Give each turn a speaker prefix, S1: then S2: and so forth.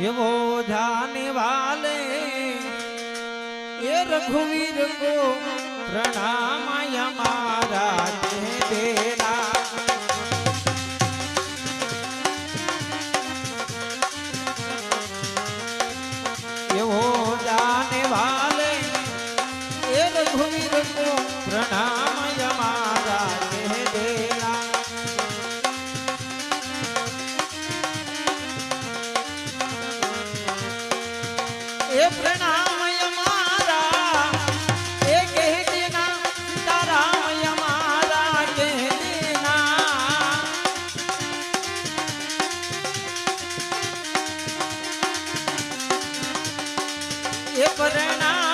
S1: एवो जाने वाले ये रघुवीर को प्रणाम हमारा दे देना। एवो जाने वाले ये रघुवीर को प्रणाम हमारा दे देना। ये प्रणाम हमारा ये कह देना, सीताराम हमारा कह देना। ये प्रणाम